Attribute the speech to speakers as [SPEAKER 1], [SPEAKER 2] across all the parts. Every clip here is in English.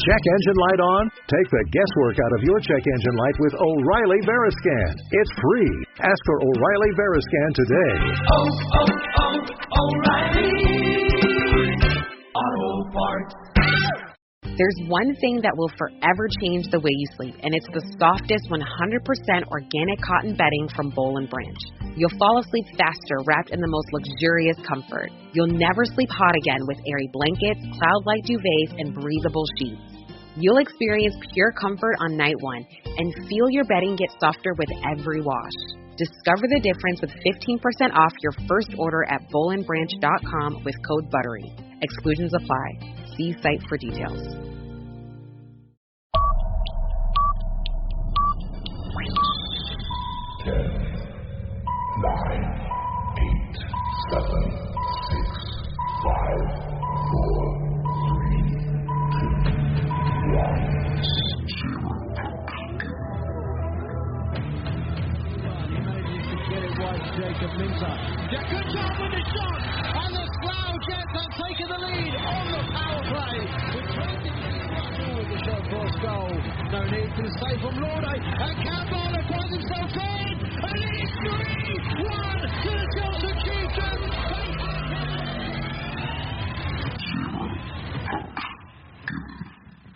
[SPEAKER 1] check engine light on? Take the guesswork out of your check engine light with O'Reilly Veriscan. It's free. Ask for O'Reilly Veriscan today. O'Reilly Auto Parts.
[SPEAKER 2] There's one thing that will forever change the way you sleep, and it's the softest 100% organic cotton bedding from Boll & Branch. You'll fall asleep faster wrapped in the most luxurious comfort. You'll never sleep hot again with airy blankets, cloud-like duvets, and breathable sheets. You'll experience pure comfort on night one and feel your bedding get softer with every wash. Discover the difference with 15% off your first order at bollandbranch.com with code BUTTERY. Exclusions apply. See site for details.
[SPEAKER 3] 10, 9, 8, 7, 6, 5, 4, 3, 2, 1, 0.
[SPEAKER 4] He manages to get it wide to Jacob Minter. Good job with the shot, and the Slough Jets have taken the lead on the power play. With 20 minutes with the shot force goal. No need for the save from Lorde, and Campbell finds himself in, and it's 3-1 to the Chelmsford Chieftains.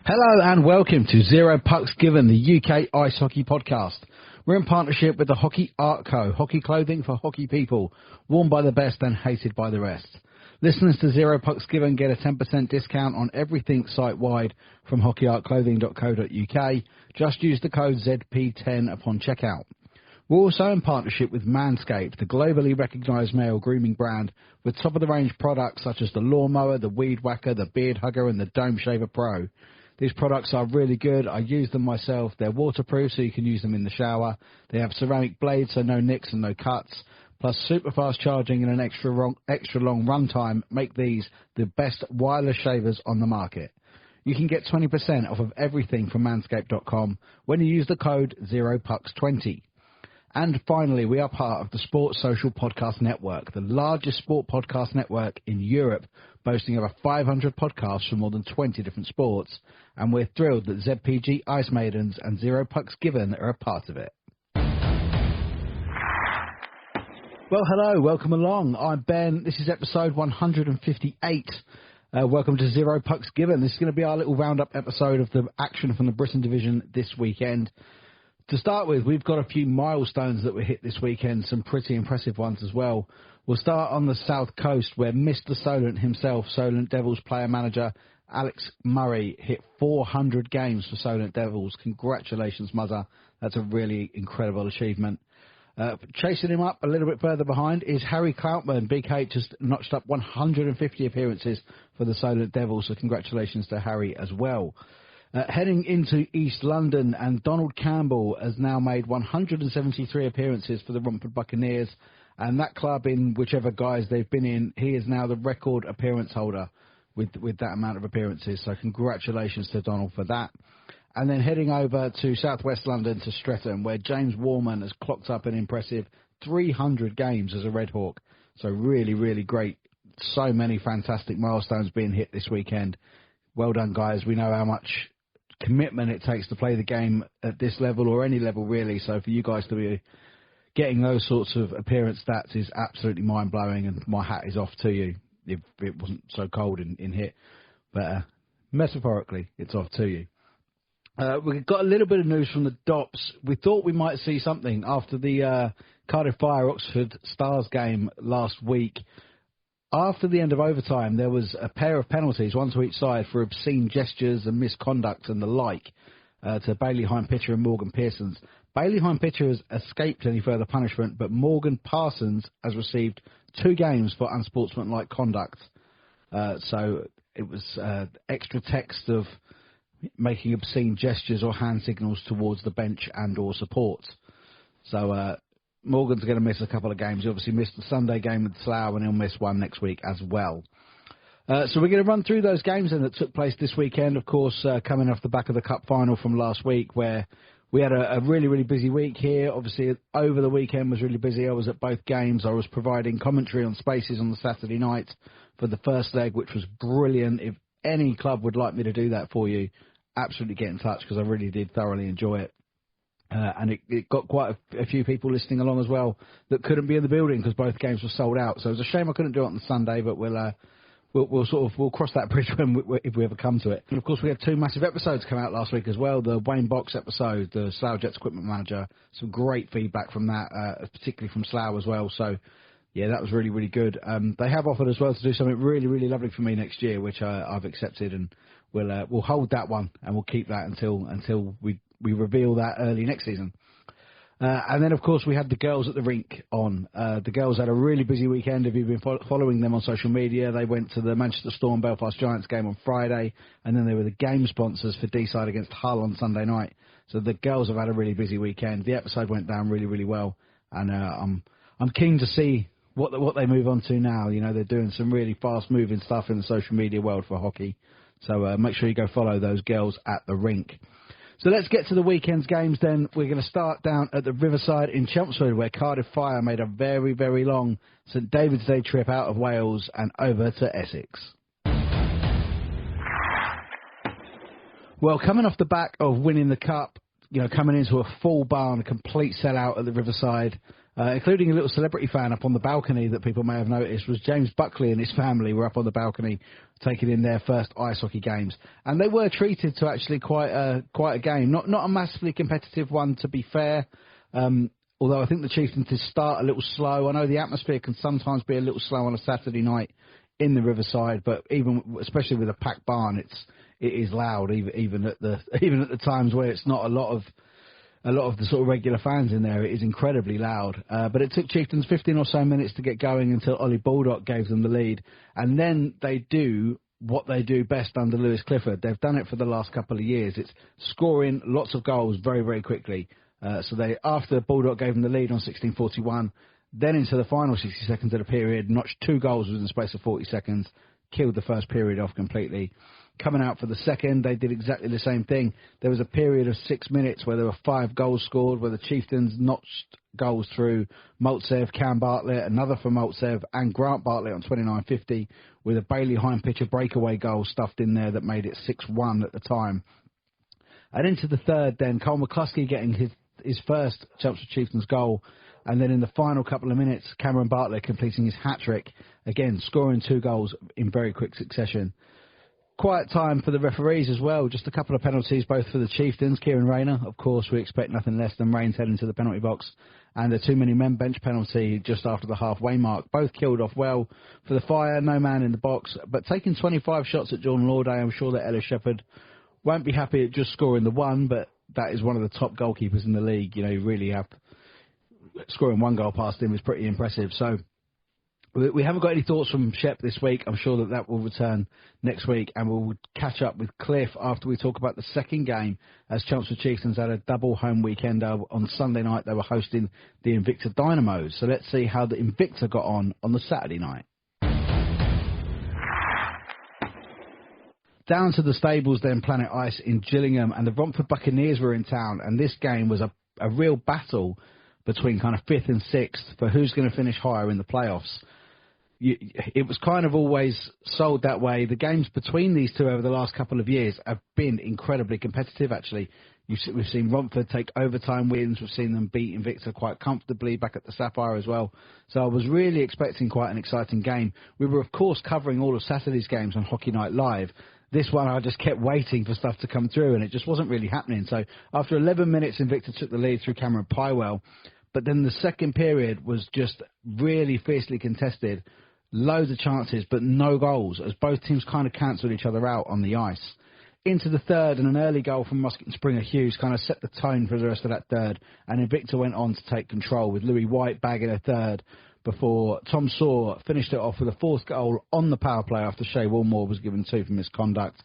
[SPEAKER 5] Hello and welcome to Zero Pucks Given, the UK Ice Hockey Podcast. We're in partnership with the Hockey Art Co, hockey clothing for hockey people, worn by the best and hated by the rest. Listeners to Zero Pucks Given get a 10% discount on everything site-wide from hockeyartclothing.co.uk. Just use the code ZP10 upon checkout. We're also in partnership with Manscaped, the globally recognised male grooming brand, with top-of-the-range products such as the Lawnmower, the Weed Whacker, the Beard Hugger and the Dome Shaver Pro. These products are really good. I use them myself. They're waterproof, so you can use them in the shower. They have ceramic blades, so no nicks and no cuts. Plus, super fast charging and an extra long run time make these the best wireless shavers on the market. You can get 20% off of everything from manscaped.com when you use the code ZeroPucks20. And finally, we are part of the Sports Social Podcast Network, the largest sport podcast network in Europe, boasting over 500 podcasts from more than 20 different sports. And we're thrilled that ZPG Ice Maidens and Zero Pucks Given are a part of it. Well, hello, welcome along. I'm Ben. This is episode 158. Welcome to Zero Pucks Given. This is going to be our little roundup episode of the action from the Britton Division this weekend. To start with, we've got a few milestones that were hit this weekend, some pretty impressive ones as well. We'll start on the south coast where Mr. Solent himself, Solent Devils player-manager Alex Murray, hit 400 games for Solent Devils. Congratulations, Muzzer. That's a really incredible achievement. Chasing him up a little bit further behind is Harry Cloutman. Big H has notched up 150 appearances for the Solent Devils, so congratulations to Harry as well. Heading into East London, and Donald Campbell has now made 173 appearances for the Romford Buccaneers, and that club, in whichever guise they've been in, he is now the record appearance holder with that amount of appearances, so congratulations to Donald for that. And then heading over to southwest London to Streatham, where James Warman has clocked up an impressive 300 games as a Red Hawk, so really, really great. So many fantastic milestones being hit this weekend. Well done, guys. We know how much commitment it takes to play the game at this level or any level really, so for you guys to be getting those sorts of appearance stats is absolutely mind-blowing, and my hat is off to you if it wasn't so cold in hit, but metaphorically it's off to you. We've got a little bit of news from the Dops. We thought we might see something after the Cardiff Fire Oxford Stars game last week. After the end of overtime, there was a pair of penalties, one to each side, for obscene gestures and misconduct and the like, to Bailey Hine-Pitcher and Morgan Pearsons. Bailey Hine-Pitcher has escaped any further punishment, but Morgan Parsons has received 2 games for unsportsmanlike conduct. So it was extra text of making obscene gestures or hand signals towards the bench and or support. So Morgan's going to miss a couple of games. He obviously missed the Sunday game with Slough, and he'll miss one next week as well. So we're going to run through those games then that took place this weekend, of course, coming off the back of the Cup final from last week, where we had a really, really busy week here. Obviously, over the weekend was really busy. I was at both games. I was providing commentary on Spaces on the Saturday night for the first leg, which was brilliant. If any club would like me to do that for you, absolutely get in touch because I really did thoroughly enjoy it. And it got quite a few people listening along as well that couldn't be in the building because both games were sold out. So it was a shame I couldn't do it on the Sunday, but we'll cross that bridge if we ever come to it. And of course, we had 2 massive episodes come out last week as well. The Wayne Box episode, the Slough Jets equipment manager, some great feedback from that, particularly from Slough as well. So yeah, that was really, really good. They have offered as well to do something really, really lovely for me next year, which I've accepted, and we'll hold that one and we'll keep that until we reveal that early next season. And then, of course, we had the girls at the rink on. The girls had a really busy weekend. If you've been following them on social media, they went to the Manchester Storm Belfast Giants game on Friday, and then they were the game sponsors for D-side against Hull on Sunday night. So the girls have had a really busy weekend. The episode went down really, really well, and I'm keen to see what they move on to now. You know, they're doing some really fast-moving stuff in the social media world for hockey. So make sure you go follow those girls at the rink. So let's get to the weekend's games then. We're going to start down at the Riverside in Chelmsford, where Cardiff Fire made a very, very long St David's Day trip out of Wales and over to Essex. Well, coming off the back of winning the Cup, you know, coming into a full barn, a complete sellout at the Riverside, including a little celebrity fan up on the balcony that people may have noticed, was James Buckley and his family were up on the balcony taking in their first ice hockey games. And they were treated to actually quite a game. Not a massively competitive one, to be fair, although I think the Chieftains did start a little slow. I know the atmosphere can sometimes be a little slow on a Saturday night in the Riverside, but especially with a packed barn, it is loud, even at the times where it's not a lot of the sort of regular fans in there. It is incredibly loud. But it took Chieftains 15 or so minutes to get going until Ollie Baldock gave them the lead. And then they do what they do best under Lewis Clifford. They've done it for the last couple of years. It's scoring lots of goals very, very quickly. So after Baldock gave them the lead on 16:41, then into the final 60 seconds of the period, notched 2 goals within the space of 40 seconds, killed the first period off completely. Coming out for the second, they did exactly the same thing. There was a period of 6 minutes where there were 5 goals scored, where the Chieftains notched goals through Maltsev, Cam Bartlett, another for Maltsev, and Grant Bartlett on 29:50, with a Bailey Hine-Pitcher breakaway goal stuffed in there that made it 6-1 at the time. And into the third then, Cole McCluskey getting his first Chelmsford Chieftains goal, and then in the final couple of minutes, Cameron Bartlett completing his hat-trick, again scoring 2 goals in very quick succession. Quiet time for the referees as well. Just a couple of penalties, both for the Chieftains. Kieran Rayner, of course, we expect nothing less than Rains heading to the penalty box. And the too many men bench penalty just after the halfway mark. Both killed off well for the Fire. No man in the box. But taking 25 shots at Jordan Lauday, I'm sure that Ellis Shepherd won't be happy at just scoring the one. But that is one of the top goalkeepers in the league. You know, you really have... Scoring 1 goal past him is pretty impressive. So... we haven't got any thoughts from Shep this week. I'm sure that will return next week, and we'll catch up with Cliff after we talk about the second game, as Chelmsford Chieftains had a double home weekend. On Sunday night, they were hosting the Invicta Dynamos. So let's see how the Invicta got on the Saturday night. Down to the stables then, Planet Ice in Gillingham, and the Romford Buccaneers were in town, and this game was a real battle between kind of 5th and 6th for who's going to finish higher in the playoffs. It was kind of always sold that way. The games between these two over the last couple of years have been incredibly competitive, actually. We've seen Romford take overtime wins. We've seen them beat Invicta quite comfortably back at the Sapphire as well. So I was really expecting quite an exciting game. We were, of course, covering all of Saturday's games on Hockey Night Live. This one, I just kept waiting for stuff to come through, and it just wasn't really happening. So after 11 minutes, Invicta took the lead through Cameron Pywell. But then the second period was just really fiercely contested. Loads of chances, but no goals, as both teams kind of cancelled each other out on the ice. Into the third, and an early goal from Musket and Springer Hughes kind of set the tone for the rest of that third, and Invicta went on to take control, with Louis White bagging a third before Tom Saw finished it off with a 4th goal on the power play after Shea Wilmore was given 2 for misconduct.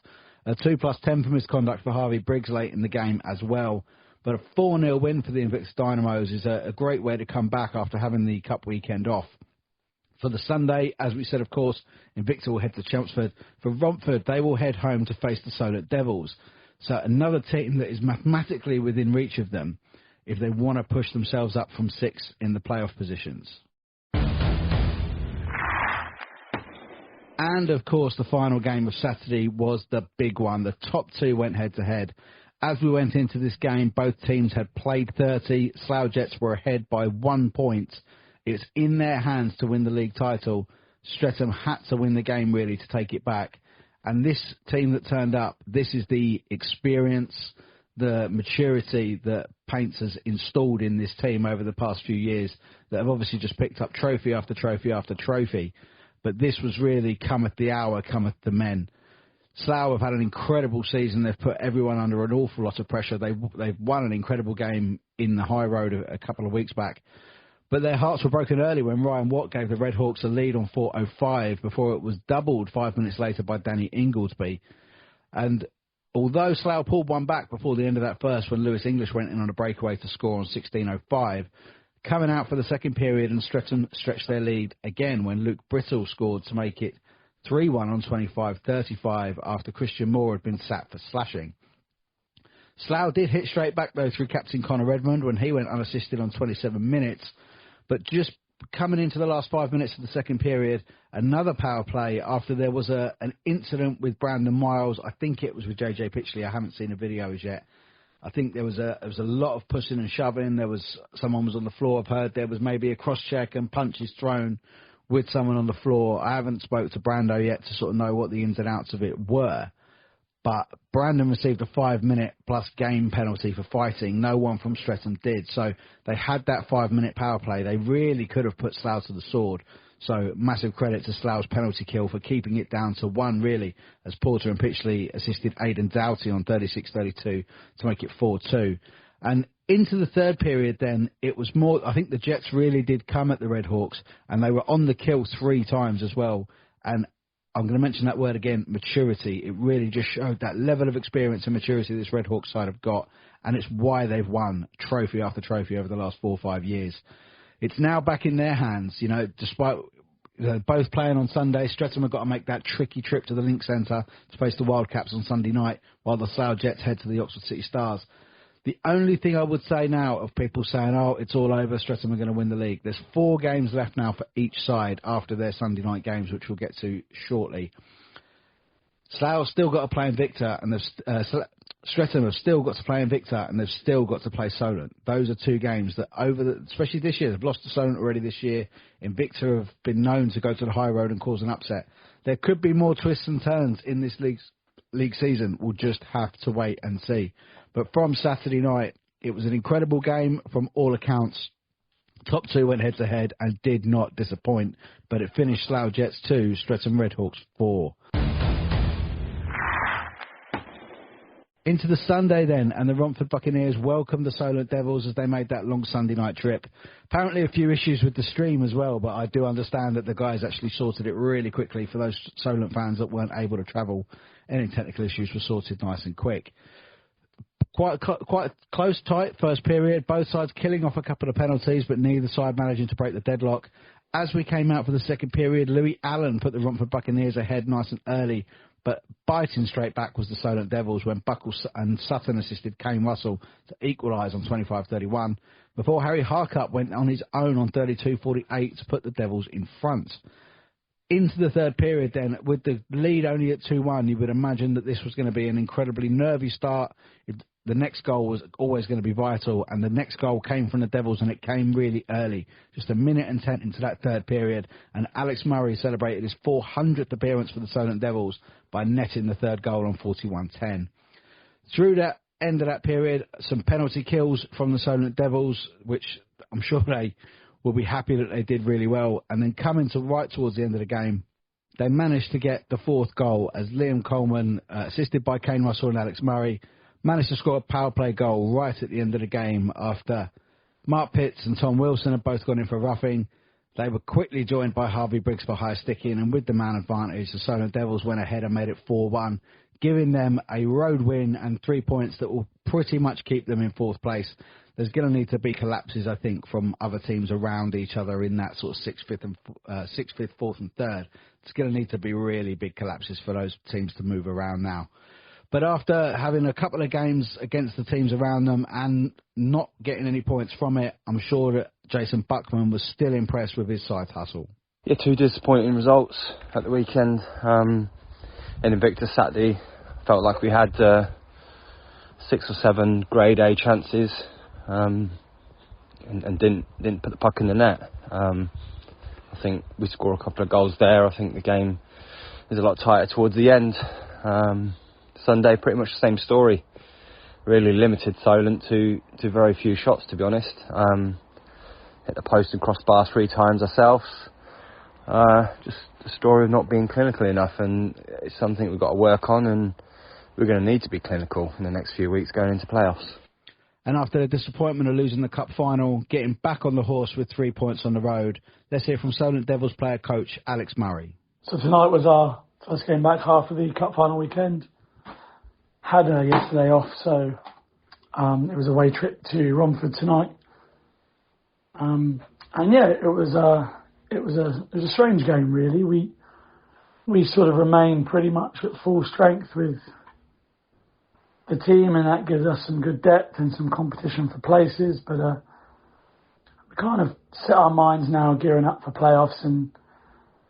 [SPEAKER 5] 2 plus 10 for misconduct for Harvey Briggs late in the game as well. But a 4-0 win for the Invicta Dynamos is a great way to come back after having the Cup weekend off. For the Sunday, as we said, of course, Invicta will head to Chelmsford. For Romford, they will head home to face the Solent Devils. So another team that is mathematically within reach of them if they want to push themselves up from 6 in the playoff positions. And, of course, the final game of Saturday was the big one. The top two went head-to-head. As we went into this game, both teams had played 30. Slough Jets were ahead by 1 point. It's in their hands to win the league title. Streatham had to win the game, really, to take it back. And this team that turned up, this is the experience, the maturity that Paints has installed in this team over the past few years that have obviously just picked up trophy after trophy after trophy. But this was really cometh the hour, cometh the men. Slough have had an incredible season. They've put everyone under an awful lot of pressure. They've won an incredible game in the High Road a couple of weeks back. But their hearts were broken early when Ryan Watt gave the Red Hawks a lead on 4:05 before it was doubled 5 minutes later by Danny Inglesby. And although Slough pulled one back before the end of that first when Lewis English went in on a breakaway to score on 16:05, coming out for the second period and Streatham stretched their lead again when Luke Brittle scored to make it 3-1 on 25:35 after Christian Moore had been sacked for slashing. Slough did hit straight back, though, through captain Connor Redmond when he went unassisted on 27 minutes. But just coming into the last 5 minutes of the second period, another power play after there was an incident with Brandon Miles. I think it was with JJ Pitchley. I haven't seen the videos yet. I think there was a lot of pushing and shoving. Someone was on the floor. I've heard there was maybe a cross check and punches thrown with someone on the floor. I haven't spoke to Brando yet to sort of know what the ins and outs of it were. But Brandon received a 5-minute plus game penalty for fighting. No one from Streatham did. So they had that 5-minute power play. They really could have put Slough to the sword. So massive credit to Slough's penalty kill for keeping it down to one, really, as Porter and Pitchley assisted Aidan Doughty on 36-32 to make it 4-2. And into the third period then, it was more, I think the Jets really did come at the Red Hawks, and they were on the kill 3 times as well. And I'm going to mention that word again, maturity. It really just showed that level of experience and maturity this Red Hawks side have got, and it's why they've won trophy after trophy over the last 4 or 5 years. It's now back in their hands, despite both playing on Sunday. Streatham have got to make that tricky trip to the Link Centre to face the Wildcats on Sunday night, while the Slough Jets head to the Oxford City Stars. The only thing I would say now of people saying, it's all over, Streatham are going to win the league, there's 4 games left now for each side after their Sunday night games, which we'll get to shortly. Slough still got to play Invicta, and Streatham have still got to play Invicta, and they've still got to play Solent. Those are 2 games that especially this year, they've lost to Solent already this year. Invicta have been known to go to the High Road and cause an upset. There could be more twists and turns in this league season. We'll just have to wait and see. But from Saturday night, it was an incredible game from all accounts. Top 2 went head-to-head and did not disappoint, but it finished Slough Jets 2, Streatham Redhawks 4. Into the Sunday then, and the Romford Buccaneers welcomed the Solent Devils as they made that long Sunday night trip. Apparently a few issues with the stream as well, but I do understand that the guys actually sorted it really quickly for those Solent fans that weren't able to travel. Any technical issues were sorted nice and quick. Quite a close, tight first period. Both sides killing off a couple of penalties, but neither side managing to break the deadlock. As we came out for the second period, Louis Allen put the Romford Buccaneers ahead nice and early, but biting straight back was the Solent Devils when Buckle and Sutton assisted Kane Russell to equalise on 25-31, before Harry Harcup went on his own on 32-48 to put the Devils in front. Into the third period then, with the lead only at 2-1, you would imagine that this was going to be an incredibly nervy start. The next goal was always going to be vital, and the next goal came from the Devils, and it came really early, just a minute and 10 into that third period, and Alex Murray celebrated his 400th appearance for the Solent Devils by netting the third goal on 41-10. Through that end of that period, some penalty kills from the Solent Devils, which I'm sure they will be happy that they did really well, and then coming to right towards the end of the game, they managed to get the 4th goal as Liam Coleman, assisted by Kane Russell and Alex Murray, managed to score a power play goal right at the end of the game after Mark Pitts and Tom Wilson had both gone in for roughing. They were quickly joined by Harvey Briggs for high sticking, and with the man advantage, the Solent Devils went ahead and made it 4-1, giving them a road win and 3 points that will pretty much keep them in 4th place. There's going to need to be collapses, I think, from other teams around each other in that sort of 6th, 5th, 4th and 3rd. It's going to need to be really big collapses for those teams to move around now. But after having a couple of games against the teams around them and not getting any points from it, I'm sure that Jason Buckman was still impressed with his side hustle.
[SPEAKER 6] Yeah, 2 disappointing results at the weekend. In Invicta Saturday, felt like we had 6 or 7 grade A chances and didn't put the puck in the net. I think we score a couple of goals there. I think the game is a lot tighter towards the end. Sunday, pretty much the same story. Really limited Solent to very few shots, to be honest. Hit the post and crossbar 3 times ourselves. Just the story of not being clinical enough, and it's something we've got to work on, and we're going to need to be clinical in the next few weeks going into playoffs.
[SPEAKER 5] And after the disappointment of losing the cup final, getting back on the horse with 3 points on the road, let's hear from Solent Devils player coach Alex Murray.
[SPEAKER 7] So tonight was our first game back after the cup final weekend. Had yesterday off, so it was a away trip to Romford tonight. And yeah, it was a strange game really. We sort of remained pretty much at full strength with the team, and that gives us some good depth and some competition for places. But we kind of set our minds now gearing up for playoffs and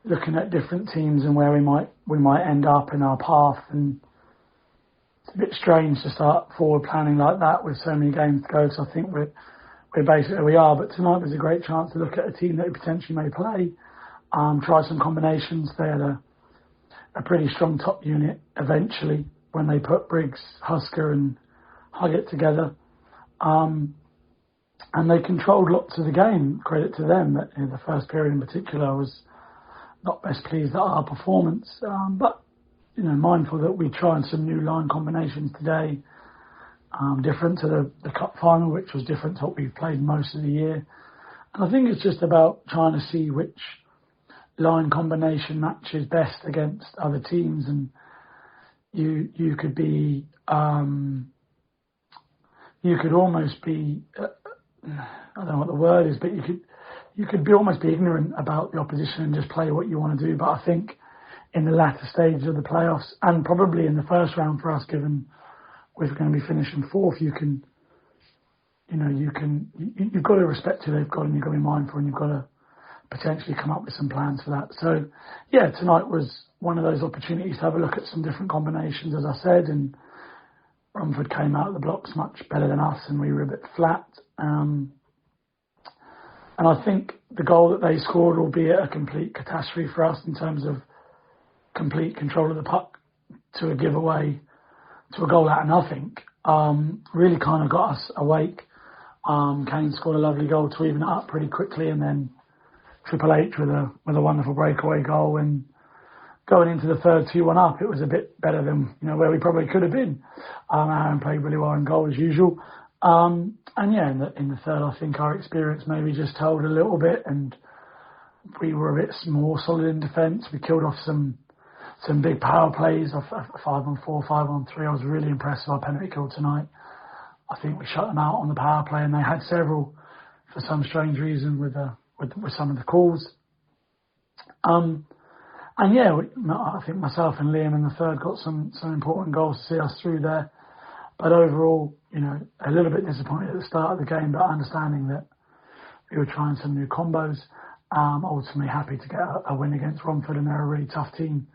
[SPEAKER 7] looking at different teams and where we might end up in our path. And it's a bit strange to start forward planning like that with so many games to go. So I think we're basically where we are. But tonight was a great chance to look at a team that we potentially may play, try some combinations. They had a pretty strong top unit eventually when they put Briggs, Husker and Huggett together. And they controlled lots of the game, credit to them. In the first period in particular, I was not best pleased at our performance. But, mindful that we tried some new line combinations today, different to the cup final, which was different to what we've played most of the year. And I think it's just about trying to see which line combination matches best against other teams. And you could be, you could almost be, I don't know what the word is, but you could be almost be ignorant about the opposition and just play what you want to do. But I think in the latter stages of the playoffs, and probably in the first round for us, given we're going to be finishing 4th, you've got to respect who they've got, and you've got to be mindful, and you've got to potentially come up with some plans for that. So, yeah, tonight was one of those opportunities to have a look at some different combinations, as I said, and Romford came out of the blocks much better than us, and we were a bit flat. And I think the goal that they scored, albeit a complete catastrophe for us in terms of complete control of the puck to a giveaway, to a goal out of nothing, really kind of got us awake. Kane scored a lovely goal to even it up pretty quickly, and then Triple H with a wonderful breakaway goal. And going into the third 2-1 up, it was a bit better than where we probably could have been. Aaron played really well in goal as usual. And yeah, in the third, I think our experience maybe just told a little bit, and we were a bit more solid in defence. We killed off some big power plays, 5-on-4, 5-on-3. I was really impressed with our penalty kill tonight. I think we shut them out on the power play, and they had several for some strange reason with some of the calls. And yeah, I think myself and Liam in the third got some important goals to see us through there. But overall, a little bit disappointed at the start of the game, but understanding that we were trying some new combos. Ultimately happy to get a win against Romford, and they're a really tough team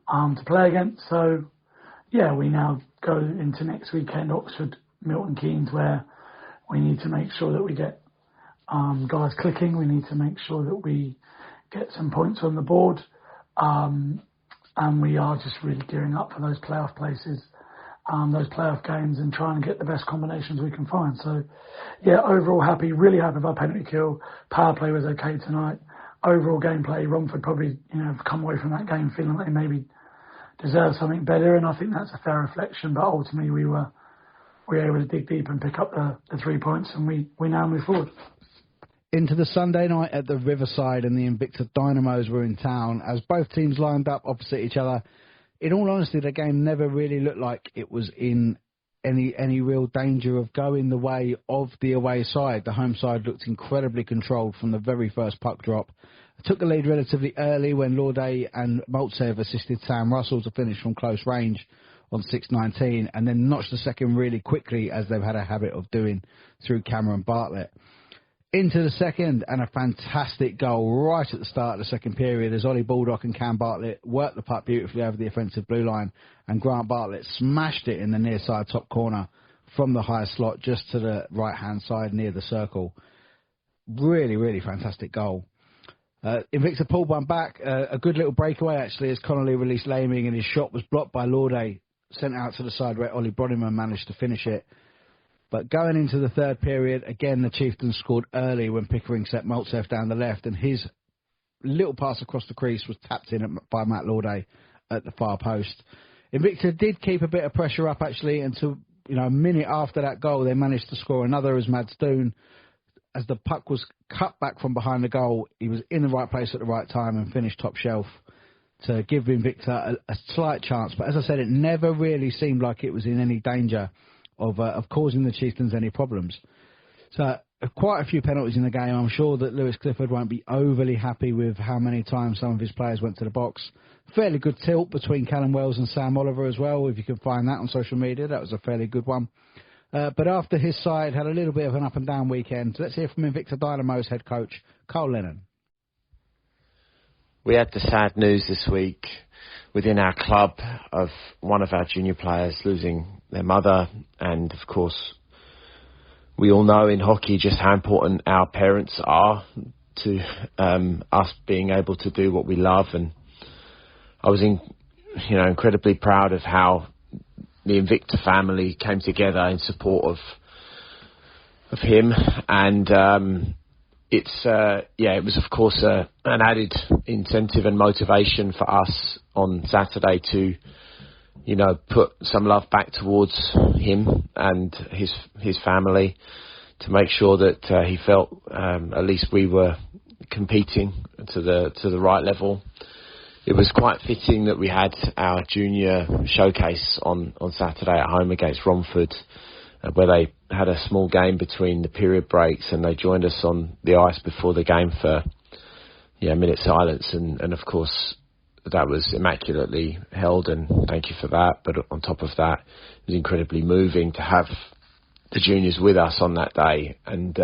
[SPEAKER 7] to play against. So, yeah, we now go into next weekend, Oxford, Milton Keynes, where we need to make sure that we get guys clicking. We need to make sure that we get some points on the board. And we are just really gearing up for those playoff places, those playoff games, and trying to get the best combinations we can find. So, yeah, overall happy, really happy with our penalty kill. Power play was okay tonight. Overall gameplay, Romford probably, have come away from that game feeling like they maybe deserve something better, and I think that's a fair reflection. But ultimately, we were able to dig deep and pick up the 3 points, and we now move forward.
[SPEAKER 5] Into the Sunday night at the Riverside, and the Invicta Dynamos were in town as both teams lined up opposite each other. In all honesty, the game never really looked like it was in any real danger of going the way of the away side. The home side looked incredibly controlled from the very first puck drop. Took the lead relatively early when Lauday and Maltsev assisted Sam Russell to finish from close range on 6:19, and then notched the second really quickly, as they've had a habit of doing, through Cameron Bartlett. Into the second, and a fantastic goal right at the start of the second period as Ollie Baldock and Cam Bartlett worked the puck beautifully over the offensive blue line, and Grant Bartlett smashed it in the near side top corner from the high slot just to the right-hand side near the circle. Really, really fantastic goal. Invicta pulled one back. A good little breakaway, actually, as Connolly released Laming, and his shot was blocked by Lauday, sent out to the side where Ollie Brodiman managed to finish it. But going into the third period, again, the Chieftains scored early when Pickering set Maltsev down the left, and his little pass across the crease was tapped in by Matt Lauday at the far post. Invicta did keep a bit of pressure up, actually, until a minute after that goal, they managed to score another as Mads Doon. As the puck was cut back from behind the goal, he was in the right place at the right time and finished top shelf to give Invicta a slight chance. But as I said, it never really seemed like it was in any danger of causing the Chieftains any problems. So quite a few penalties in the game. I'm sure that Lewis Clifford won't be overly happy with how many times some of his players went to the box. Fairly good tilt between Callum Wells and Sam Oliver as well, if you can find that on social media. That was a fairly good one. But after his side had a little bit of an up and down weekend, let's hear from Invicta Dynamo's head coach, Cole Lennon.
[SPEAKER 8] We had the sad news this week within our club of one of our junior players losing their mother, and of course we all know in hockey just how important our parents are to us being able to do what we love. And I was incredibly proud of how the Invicta family came together in support of him, and it was of course an added incentive and motivation for us on Saturday to put some love back towards him and his family, to make sure that he felt at least we were competing to the right level. It was quite fitting that we had our junior showcase on Saturday at home against Romford, where they had a small game between the period breaks, and they joined us on the ice before the game for a minute silence, and of course that was immaculately held, and thank you for that. But on top of that, it was incredibly moving to have the juniors with us on that day, and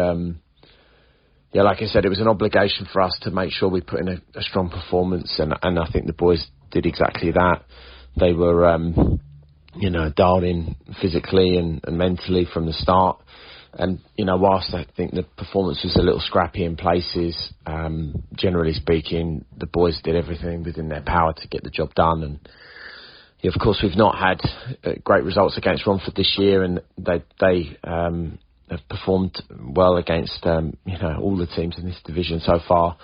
[SPEAKER 8] like I said, it was an obligation for us to make sure we put in a strong performance, and I think the boys did exactly that. They were dialed in physically and mentally from the start. And, whilst I think the performance was a little scrappy in places, generally speaking, the boys did everything within their power to get the job done. And, of course, we've not had great results against Romford this year, and they have performed well against, all the teams in this division so far.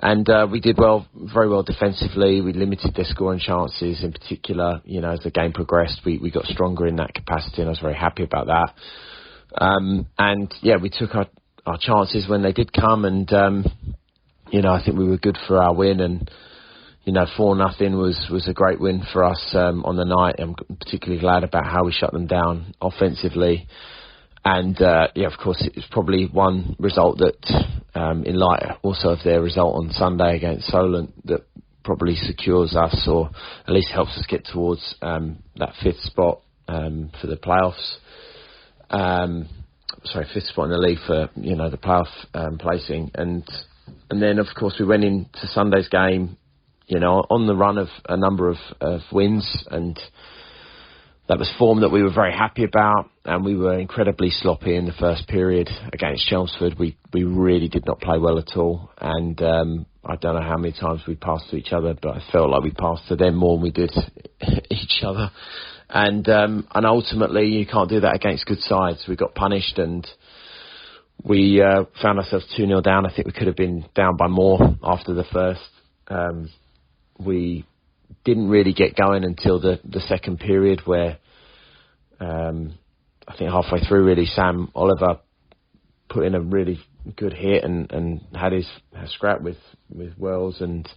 [SPEAKER 8] And we did very well defensively. We limited their scoring chances in particular. As the game progressed, we got stronger in that capacity, and I was very happy about that. We took our chances when they did come, and I think we were good for our win, and 4-0 was a great win for us on the night. I'm particularly glad about how we shut them down offensively. And of course, it's probably one result that, in light also of their result on Sunday against Solent, that probably secures us, or at least helps us get towards that fifth spot for the playoffs. Fifth spot in the league for the playoff placing, and then of course we went into Sunday's game, on the run of a number of wins, and that was form that we were very happy about, and we were incredibly sloppy in the first period against Chelmsford. We really did not play well at all, and I don't know how many times we passed to each other, but I felt like we passed to them more than we did each other. And ultimately, you can't do that against good sides. We got punished, and we found ourselves 2-0 down. I think we could have been down by more after the first. We didn't really get going until the second period, where I think halfway through, really, Sam Oliver put in a really good hit and had his scrap with Wells, and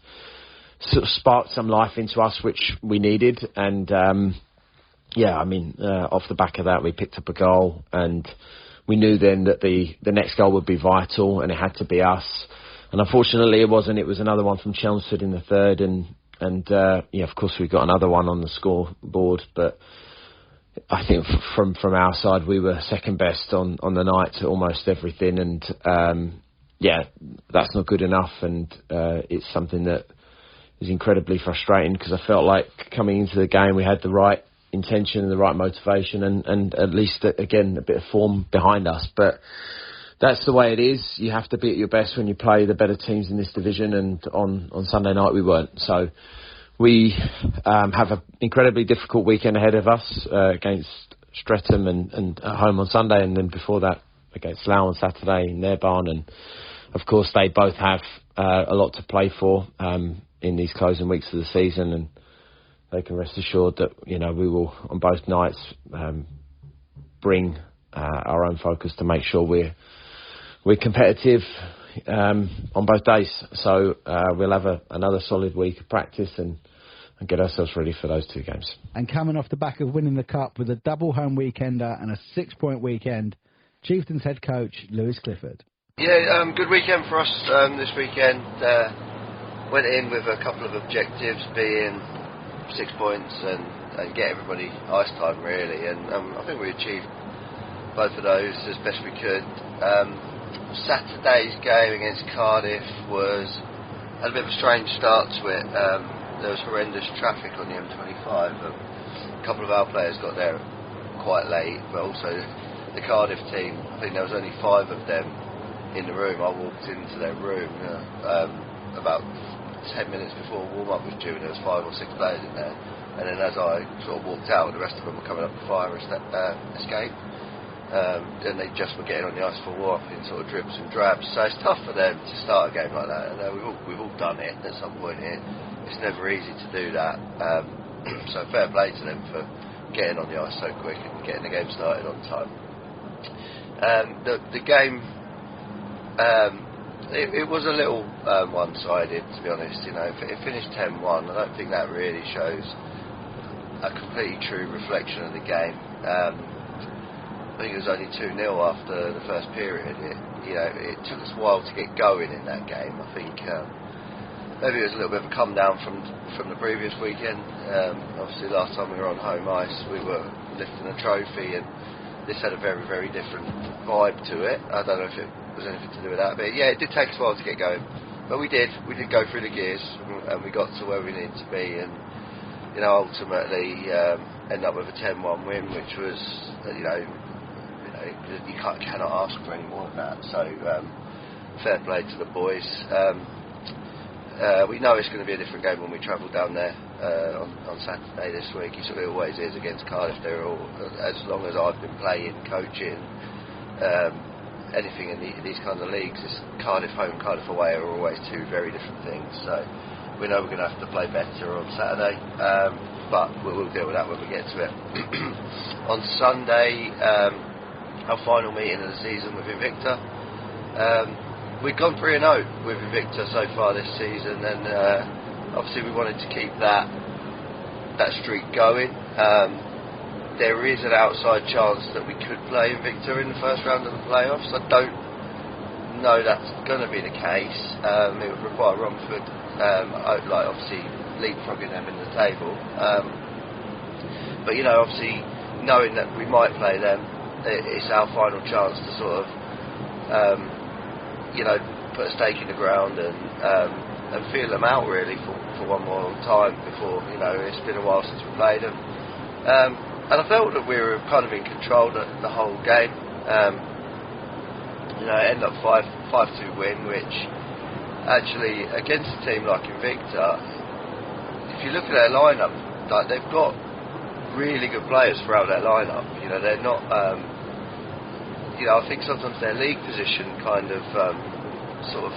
[SPEAKER 8] sort of sparked some life into us, which we needed. And off the back of that, we picked up a goal, and we knew then that the next goal would be vital, and it had to be us. And unfortunately, it wasn't. It was another one from Chelmsford in the third, and of course, we got another one on the scoreboard. But I think from our side, we were second best on the night to almost everything, and that's not good enough, and it's something that is incredibly frustrating, because I felt like coming into the game we had the right intention and the right motivation, and at least again a bit of form behind us. But that's the way it is. You have to be at your best when you play the better teams in this division, and on Sunday night we weren't. So we have an incredibly difficult weekend ahead of us against Streatham and at home on Sunday, and then before that against Slough on Saturday in their barn. And of course they both have a lot to play for in these closing weeks of the season, and they can rest assured that we will on both nights bring our own focus to make sure we're competitive on both days. So we'll have another solid week of practice and get ourselves ready for those two games.
[SPEAKER 5] And coming off the back of winning the Cup with a double home weekender and a 6-point weekend, Chieftains head coach Lewis Clifford.
[SPEAKER 9] Yeah, good weekend for us this weekend. Went in with a couple of objectives, being 6 points and get everybody ice time really, and I think we achieved both of those as best we could. Saturday's game against Cardiff had a bit of a strange start to it. There was horrendous traffic on the M25. A couple of our players got there quite late, but also the Cardiff team, I think there was only 5 of them in the room. I walked into their room about 10 minutes before warm-up was due, and there was 5 or 6 players in there. And then as I sort of walked out, the rest of them were coming up the fire escape. Then they just were getting on the ice for warm-up in sort of drips and drabs. So it's tough for them to start a game like that. And we've all done it at some point here. It's never easy to do that. So fair play to them for getting on the ice so quick and getting the game started on time. The game, it was a little one-sided, to be honest. If it finished 10-1, I don't think that really shows a completely true reflection of the game. I think it was only 2-0 after the first period. It took us a while to get going in that game. I think maybe it was a little bit of a come down from the previous weekend. Obviously last time we were on home ice we were lifting a trophy, and this had a very, very different vibe to it. I don't know if it was anything to do with that, but yeah, it did take us a while to get going, but we did go through the gears, and we got to where we needed to be, and ultimately end up with a 10-1 win, which was you cannot ask for any more than that. So fair play to the boys. We know it's going to be a different game when we travel down there on Saturday this week. It always is against Cardiff. They're all, as long as I've been playing, coaching, anything in these kind of leagues, it's Cardiff home, Cardiff away are always two very different things. So we know we're going to have to play better on Saturday, but we'll deal with that when we get to it. On Sunday, our final meeting of the season with Invicta. We've gone 3-0 with Invicta so far this season, and obviously we wanted to keep that streak going. There is an outside chance that we could play Invicta in the first round of the playoffs. I don't know that's going to be the case. It would require Romford, obviously leapfrogging them in the table. But obviously knowing that we might play them, it's our final chance to sort of put a stake in the ground and feel them out really for one more time before, it's been a while since we played them. And I felt that we were kind of in control the whole game. It ended up 5-2 win, which actually against a team like Invicta, if you look at their lineup, they've got really good players throughout their lineup. They're not. I think sometimes their league position kind of sort of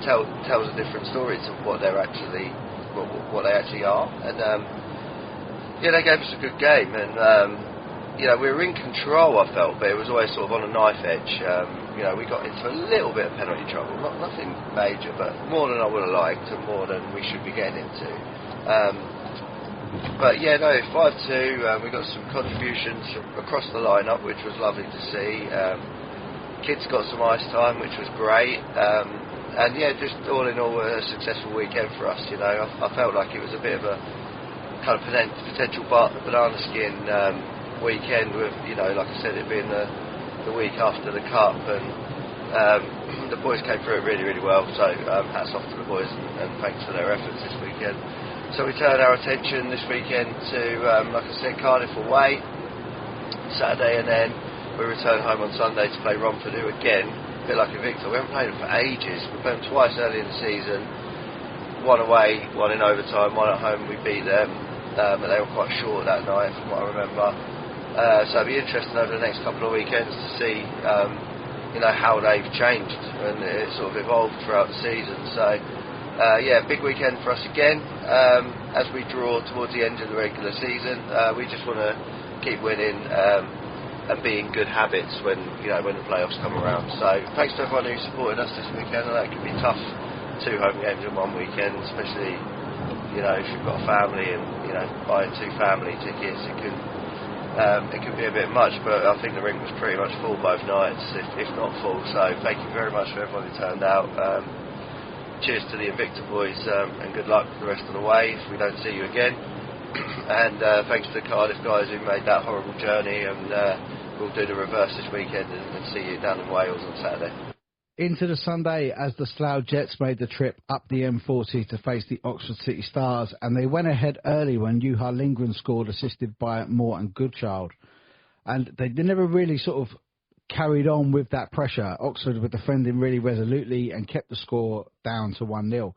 [SPEAKER 9] tells a different story to what they actually are, and they gave us a good game, and we were in control, I felt, but it was always sort of on a knife edge. We got into a little bit of penalty trouble, nothing major, but more than I would have liked and more than we should be getting into. But 5-2, we got some contributions across the lineup, which was lovely to see. Kids got some ice time, which was great. And just all in all, a successful weekend for us. I felt like it was a bit of a kind of potential banana skin weekend with, like I said, it being the week after the Cup, and the boys came through it really, really well, so hats off to the boys and thanks for their efforts this weekend. So we turned our attention this weekend to, like I said, Cardiff away Saturday, and then we return home on Sunday to play Romford, who again, a bit like Invicta, we haven't played them for ages. We played them twice early in the season, one away, one in overtime, one at home. We beat them, but they were quite short that night from what I remember. So it'll be interesting over the next couple of weekends to see how they've changed and it sort of evolved throughout the season. So big weekend for us again. As we draw towards the end of the regular season, we just want to keep winning and be in good habits when the playoffs come around. So thanks to everyone who supported us this weekend. I know it can be tough, 2 home games in one weekend, especially if you've got a family and buying 2 family tickets, it can be a bit much, but I think the ring was pretty much full both nights, if not full. So thank you very much for everyone who turned out. Cheers to the Invicta boys, and good luck for the rest of the way if we don't see you again. And thanks to the Cardiff guys who made that horrible journey, and we'll do the reverse this weekend and see you down in Wales on Saturday.
[SPEAKER 5] Into the Sunday as the Slough Jets made the trip up the M40 to face the Oxford City Stars, and they went ahead early when Juha Lindgren scored, assisted by Moore and Goodchild. And they never really sort of carried on with that pressure. Oxford were defending really resolutely and kept the score down to 1-0.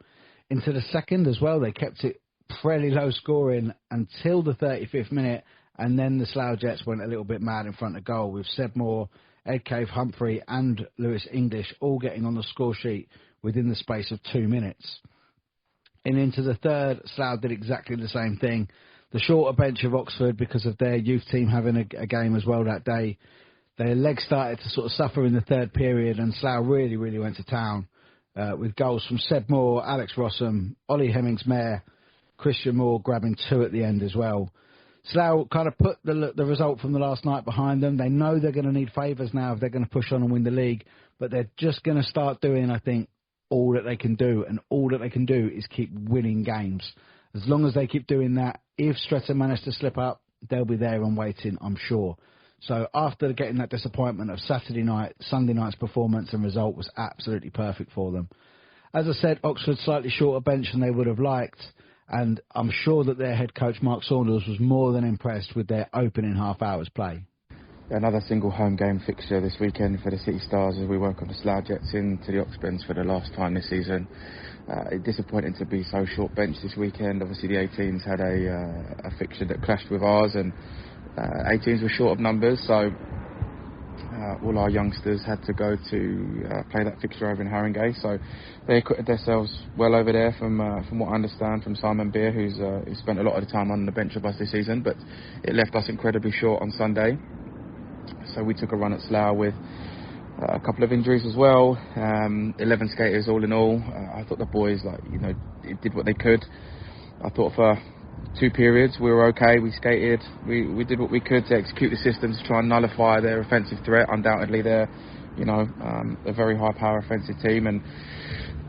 [SPEAKER 5] Into the second as well, they kept it fairly low scoring until the 35th minute, and then the Slough Jets went a little bit mad in front of goal with Seb Moore, Ed Cave Humphrey and Lewis English all getting on the score sheet within the space of 2 minutes. And into the third, Slough did exactly the same thing. The shorter bench of Oxford, because of their youth team having a game as well that day, their legs started to sort of suffer in the third period, and Slough really, really went to town with goals from Seb Moore, Alex Rossum, Ollie Hemmings-Mayer, Christian Moore grabbing 2 at the end as well. Slough kind of put the result from the last night behind them. They know they're going to need favours now if they're going to push on and win the league, but they're just going to start doing, I think, all that they can do, and all that they can do is keep winning games. As long as they keep doing that, if Streatham manage to slip up, they'll be there and waiting, I'm sure. So after getting that disappointment of Saturday night, Sunday night's performance and result was absolutely perfect for them. As I said, Oxford slightly shorter bench than they would have liked, and I'm sure that their head coach, Mark Saunders, was more than impressed with their opening half hour's play.
[SPEAKER 10] Another single home game fixture this weekend for the City Stars as we welcome the Slough Jets into the Oxbens for the last time this season. Disappointing to be so short bench this weekend. Obviously the 18s had a fixture that clashed with ours, and 18s were short of numbers, so all our youngsters had to go to play that fixture over in Haringey. So they acquitted themselves well over there from what I understand from Simon Beer, who's spent a lot of the time on the bench of us this season, but it left us incredibly short on Sunday. So we took a run at Slough with a couple of injuries as well. 11 skaters all in all. I thought the boys did what they could. I thought for 2 periods we were okay. We skated. We did what we could to execute the system to try and nullify their offensive threat. Undoubtedly they're a very high power offensive team, and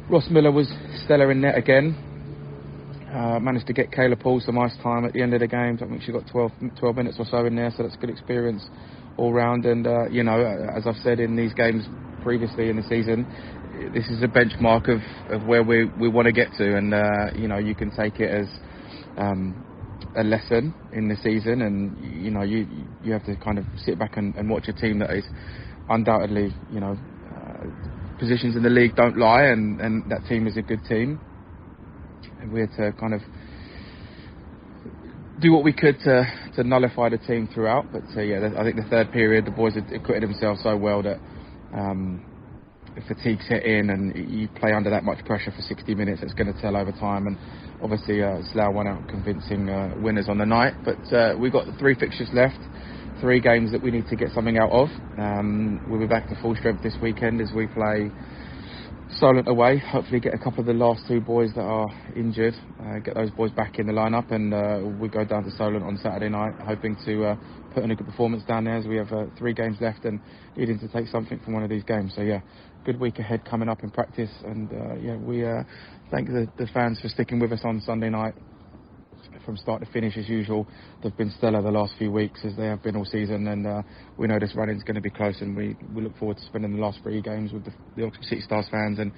[SPEAKER 10] Ross Miller was stellar in net again. Managed to get Kayla Paul some ice time at the end of the game. I think she got 12 minutes or so in there, so that's good experience all round. And as I've said in these games previously in the season, this is a benchmark of where we want to get to, and you can take it as a lesson in the season, and you have to kind of sit back and watch a team that is undoubtedly positions in the league don't lie, and that team is a good team, and we had to kind of do what we could to nullify the team throughout. But I think the third period the boys had acquitted themselves so well that the fatigue set in, and you play under that much pressure for 60 minutes, it's going to tell over time. And obviously Slough went out convincing winners on the night, but we've got 3 fixtures left, 3 games that we need to get something out of. We'll be back to full strength this weekend as we play Solent away. Hopefully get a couple of the last 2 boys that are injured, get those boys back in the lineup, and we go down to Solent on Saturday night, hoping to put in a good performance down there, as we have 3 games left and needing to take something from one of these games. So good week ahead coming up in practice, and we thank the fans for sticking with us on Sunday night from start to finish as usual. They've been stellar the last few weeks, as they have been all season, and we know this run-in's going to be close, and we look forward to spending the last 3 games with the Oxford City Stars fans and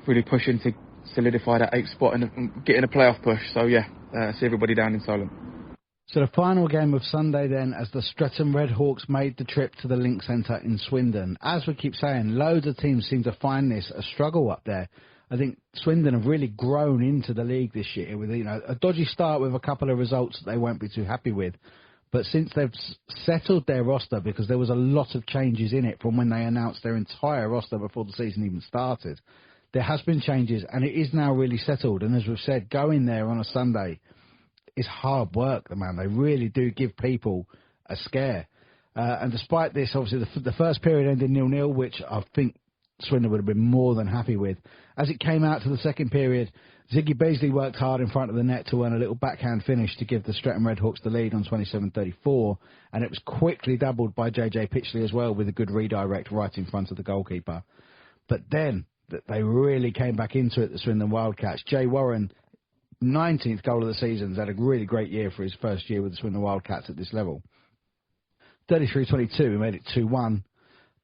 [SPEAKER 10] really pushing to solidify that 8th spot and get in a playoff push. So see everybody down in Solent.
[SPEAKER 5] So the final game of Sunday then, as the Streatham Redhawks made the trip to the Link Centre in Swindon. As we keep saying, loads of teams seem to find this a struggle up there. I think Swindon have really grown into the league this year with a dodgy start with a couple of results that they won't be too happy with. But since they've settled their roster, because there was a lot of changes in it from when they announced their entire roster before the season even started, there has been changes and it is now really settled. And as we've said, going there on a Sunday is hard work, man. They really do give people a scare. And despite this, obviously, the first period ended 0-0, which I think Swindon would have been more than happy with. As it came out to the second period, Ziggy Beasley worked hard in front of the net to earn a little backhand finish to give the Streatham Redhawks the lead on 27-34, and it was quickly doubled by JJ Pitchley as well with a good redirect right in front of the goalkeeper. But then they really came back into it, the Swindon Wildcats. Jay Warren, 19th goal of the season, has had a really great year for his first year with the Swindon Wildcats at this level. 33-22, he made it 2-1.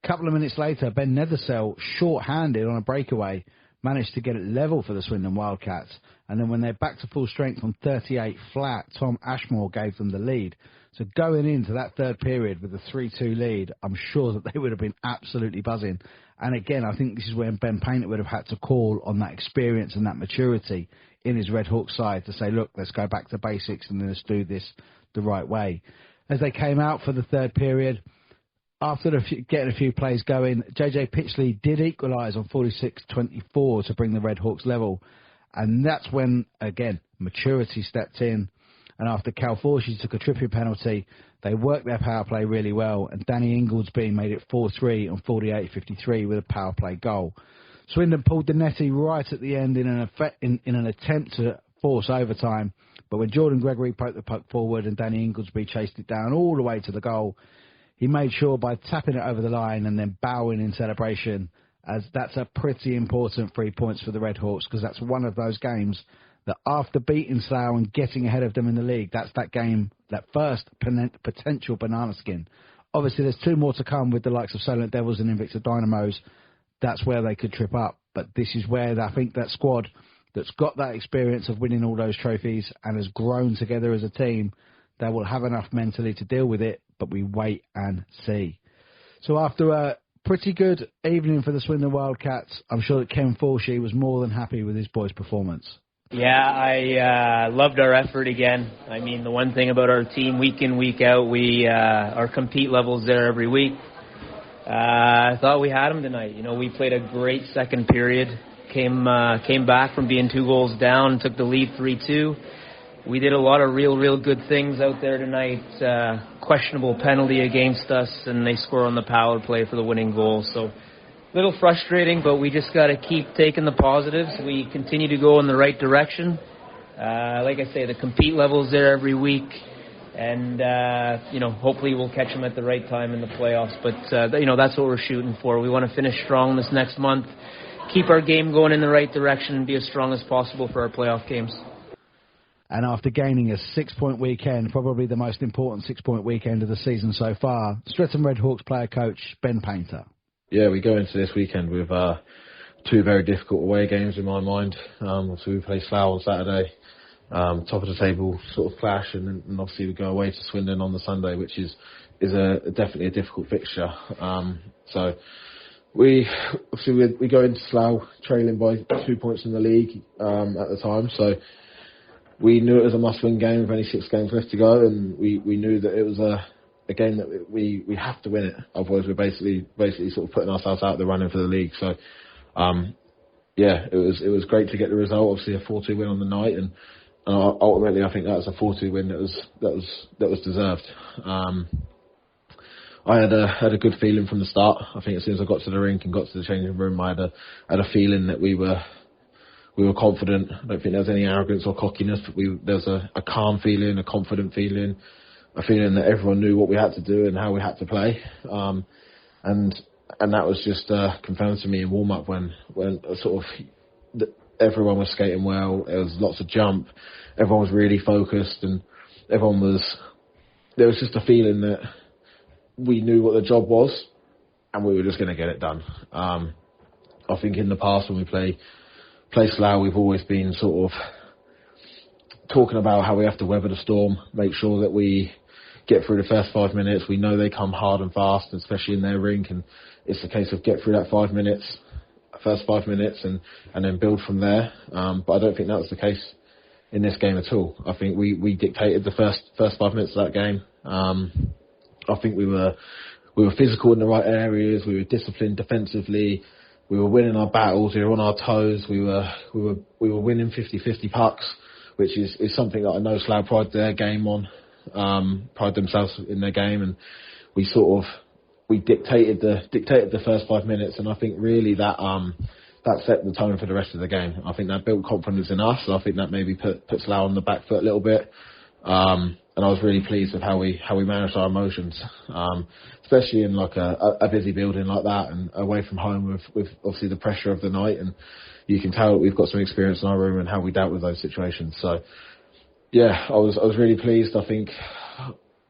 [SPEAKER 5] A couple of minutes later, Ben Nethersell, short-handed on a breakaway, managed to get it level for the Swindon Wildcats. And then when they're back to full strength on 38 flat, Tom Ashmore gave them the lead. So going into that third period with a 3-2 lead, I'm sure that they would have been absolutely buzzing. And again, I think this is when Ben Painter would have had to call on that experience and that maturity in his Red Hawk side to say, look, let's go back to basics and let's do this the right way. As they came out for the third period, after getting a few plays going, JJ Pitchley did equalise on 46-24 to bring the Red Hawks level. And that's when, again, maturity stepped in. And after Cal Forsey took a tripping penalty, they worked their power play really well. And Danny Ingoldsby made it 4-3 on 48-53 with a power play goal. Swindon pulled the netty right at the end in an attempt to force overtime. But when Jordan Gregory poked the puck forward and Danny Ingoldsby chased it down all the way to the goal, he made sure by tapping it over the line and then bowing in celebration, as that's a pretty important 3 points for the Red Hawks, because that's one of those games that after beating Slough and getting ahead of them in the league, that's that game, that first potential banana skin. Obviously, there's 2 more to come with the likes of Solent Devils and Invicta Dynamos. That's where they could trip up. But this is where I think that squad that's got that experience of winning all those trophies and has grown together as a team, they will have enough mentally to deal with it, but we wait and see. So after a pretty good evening for the Swindon Wildcats, I'm sure that Ken Forsey was more than happy with his boys' performance.
[SPEAKER 11] Yeah, I loved our effort again. I mean, the one thing about our team, week in, week out, our compete level's there every week. I thought we had them tonight. We played a great second period, came back from being 2 goals down, took the lead 3-2. We did a lot of real good things out there tonight. Questionable penalty against us, and they score on the power play for the winning goal. So a little frustrating, but we just got to keep taking the positives. We continue to go in the right direction. Like I say, the compete level's there every week, and hopefully we'll catch them at the right time in the playoffs. But that's what we're shooting for. We want to finish strong this next month, keep our game going in the right direction, and be as strong as possible for our playoff games.
[SPEAKER 5] And after gaining a 6-point weekend, probably the most important 6-point weekend of the season so far, Streatham Redhawks player coach Ben Painter.
[SPEAKER 12] Yeah, we go into this weekend with 2 very difficult away games in my mind. So we play Slough on Saturday, top of the table sort of clash, and obviously we go away to Swindon on the Sunday, which is definitely a difficult fixture. So we go into Slough trailing by 2 points in the league at the time. So we knew it was a must-win game with only 6 games left to go, and we knew that it was a game that we have to win it. Otherwise, we're basically sort of putting ourselves out of the running for the league. So, it was great to get the result. Obviously, a 4-2 win on the night, and ultimately, I think that was a 4-2 win that was deserved. I had a good feeling from the start. I think as soon as I got to the rink and got to the changing room, I had a feeling that we were confident. I don't think there was any arrogance or cockiness, but there was a calm feeling, a confident feeling, a feeling that everyone knew what we had to do and how we had to play. And that was just confirmed to me in warm-up when sort of everyone was skating well. There was lots of jump. Everyone was really focused, and there was just a feeling that we knew what the job was, and we were just going to get it done. I think in the past when we play Slough, we've always been sort of talking about how we have to weather the storm, make sure that we get through the first 5 minutes. We know they come hard and fast, especially in their rink, and it's a case of get through that first 5 minutes, and then build from there. But I don't think that was the case in this game at all. I think we dictated the first 5 minutes of that game. I think we were physical in the right areas. We were disciplined defensively. We were winning our battles. We were on our toes. We were winning 50-50 pucks, which is something that I know Slough pride themselves in their game, and we dictated the first 5 minutes, and I think really that set the tone for the rest of the game. I think that built confidence in us, and I think that maybe put Slough on the back foot a little bit. And I was really pleased with how we managed our emotions, especially in like a busy building like that and away from home with obviously the pressure of the night. And you can tell that we've got some experience in our room and how we dealt with those situations. So yeah, I was really pleased. I think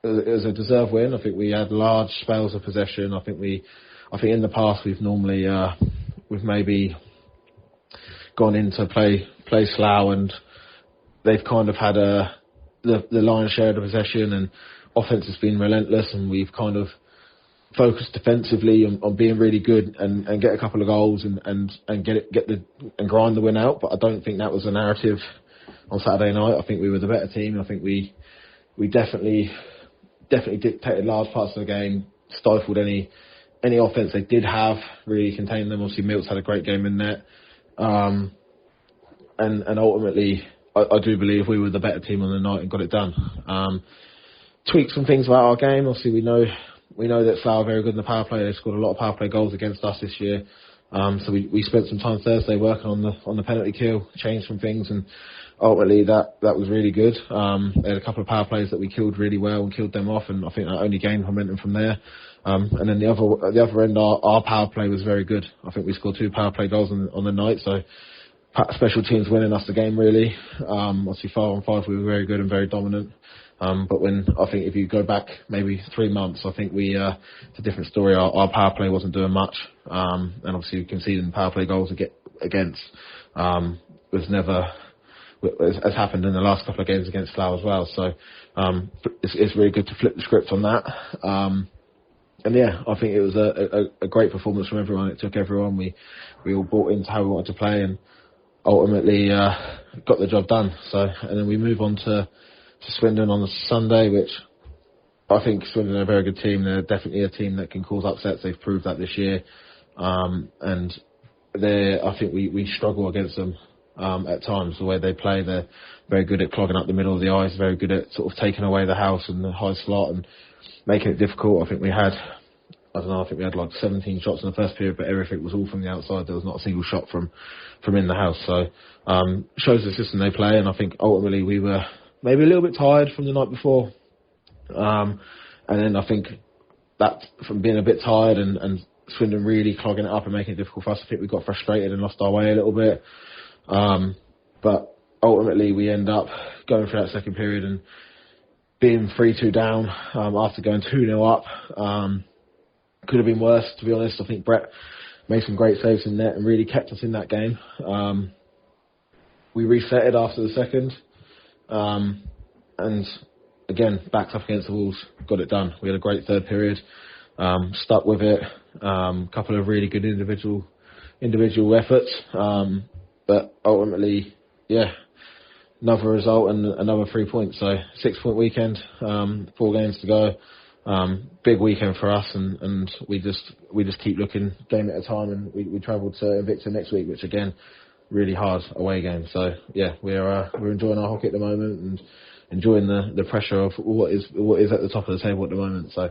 [SPEAKER 12] it was a deserved win. I think we had large spells of possession. I think in the past we've normally we've maybe gone into play Slough, and they've kind of had the lion's share of the possession, and offense has been relentless, and we've kind of focused defensively on being really good and get a couple of goals and grind the win out. But I don't think that was the narrative on Saturday night. I think we were the better team. I think we definitely dictated large parts of the game, stifled any offense they did have, really contained them. Obviously Milts had a great game in net, and ultimately I do believe we were the better team on the night and got it done. Tweaked some things about our game. Obviously, we know that Slough are very good in the power play. They scored a lot of power play goals against us this year. So we spent some time Thursday working on the penalty kill, changed some things, and ultimately that was really good. They had a couple of power plays that we killed really well and killed them off, and I think that only gained momentum from there. And then the other end, our power play was very good. I think we scored 2 power play goals on the night. So special teams winning us the game, really. Obviously 5-on-5 we were very good and very dominant. But I think if you go back maybe 3 months, I think it's a different story. Our power play wasn't doing much, and obviously we conceding power play goals against was never, as happened in the last couple of games against Slough as well. So it's really good to flip the script on that. And yeah, I think it was a great performance from everyone. It took everyone. We all bought into how we wanted to play, and ultimately got the job done. So, and then we move on to Swindon on the Sunday, which I think Swindon are a very good team. They're definitely a team that can cause upsets. They've proved that this year, and I think we struggle against them at times. The way they play, they're very good at clogging up the middle of the ice, very good at sort of taking away the house and the high slot and making it difficult. I think we had like 17 shots in the first period, but everything was all from the outside. There was not a single shot from in the house. So shows the system they play, and I think ultimately we were maybe a little bit tired from the night before. And then I think that from being a bit tired and Swindon really clogging it up and making it difficult for us, I think we got frustrated and lost our way a little bit. But ultimately we end up going through that second period and being 3-2 down after going 2-0 up. Could have been worse, to be honest. I think Brett made some great saves in net and really kept us in that game. We reset it after the second. And again, backed up against the walls, got it done. We had a great third period, stuck with it. Couple of really good individual efforts, but ultimately, yeah, another result and another 3 points. So 6-point weekend, 4 games to go. Big weekend for us, and we just keep looking game at a time. And we travel to Invicta next week, which again, really hard away game. So yeah, we're enjoying our hockey at the moment and enjoying the pressure of what is at the top of the table at the moment. So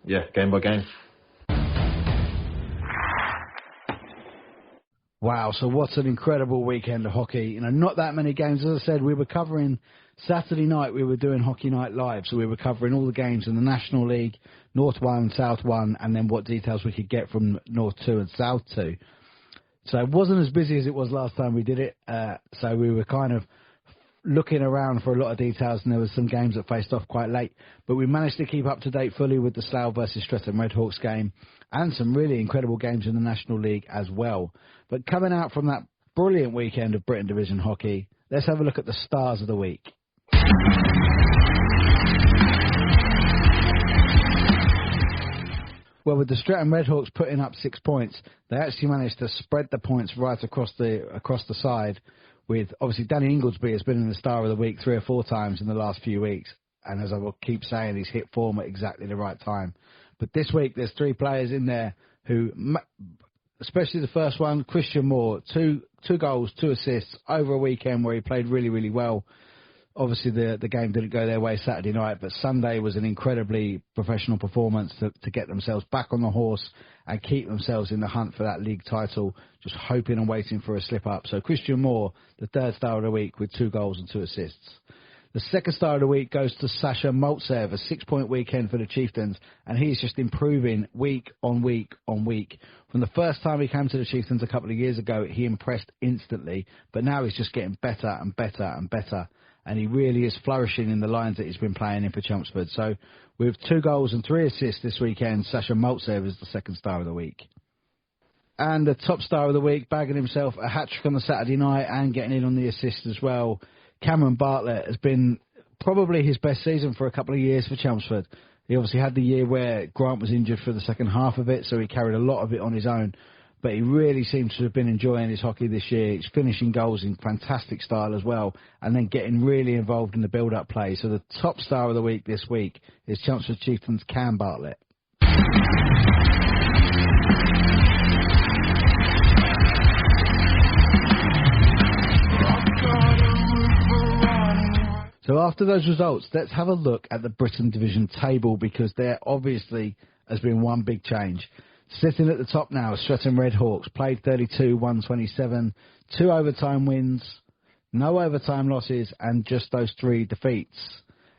[SPEAKER 12] yeah, game by game.
[SPEAKER 5] Wow, so what an incredible weekend of hockey. You know, not that many games. As I said, we were covering Saturday night, we were doing Hockey Night Live, so we were covering all the games in the National League, North 1, South 1, and then what details we could get from North 2 and South 2. So it wasn't as busy as it was last time we did it. So we were kind of looking around for a lot of details, and there was some games that faced off quite late. But we managed to keep up to date fully with the Slough versus Streatham Redhawks game and some really incredible games in the National League as well. But coming out from that brilliant weekend of Britton Division hockey, let's have a look at the stars of the week. Well, with the Streatham Redhawks putting up 6 points, they actually managed to spread the points right across the side. With obviously Danny Inglesby has been in the star of the week 3 or 4 times in the last few weeks, and as I will keep saying, he's hit form at exactly the right time. But this week there's 3 players in there who, especially the first one, Christian Moore, two goals, 2 assists over a weekend where he played really, really well. Obviously, the game didn't go their way Saturday night, but Sunday was an incredibly professional performance to get themselves back on the horse and keep themselves in the hunt for that league title, just hoping and waiting for a slip-up. So Christian Moore, the 3rd star of the week with 2 goals and 2 assists. The 2nd star of the week goes to Sasha Maltsev, a 6-point weekend for the Chieftains, and he's just improving week on week on week. From the first time he came to the Chieftains a couple of years ago, he impressed instantly, but now he's just getting better and better and better. And he really is flourishing in the lines that he's been playing in for Chelmsford. So with 2 goals and 3 assists this weekend, Sasha Maltsev is the 2nd star of the week. And the top star of the week, bagging himself a hat-trick on the Saturday night and getting in on the assist as well. Cameron Bartlett has been probably his best season for a couple of years for Chelmsford. He obviously had the year where Grant was injured for the second half of it, so he carried a lot of it on his own. But he really seems to have been enjoying his hockey this year. He's finishing goals in fantastic style as well, and then getting really involved in the build-up play. So the top star of the week this week is Chelmsford Chieftains' Cam Bartlett. So after those results, let's have a look at the Britton Division table, because there obviously has been one big change. Sitting at the top now, Streatham Redhawks played 32, won 27, 2 overtime wins, no overtime losses, and just those 3 defeats.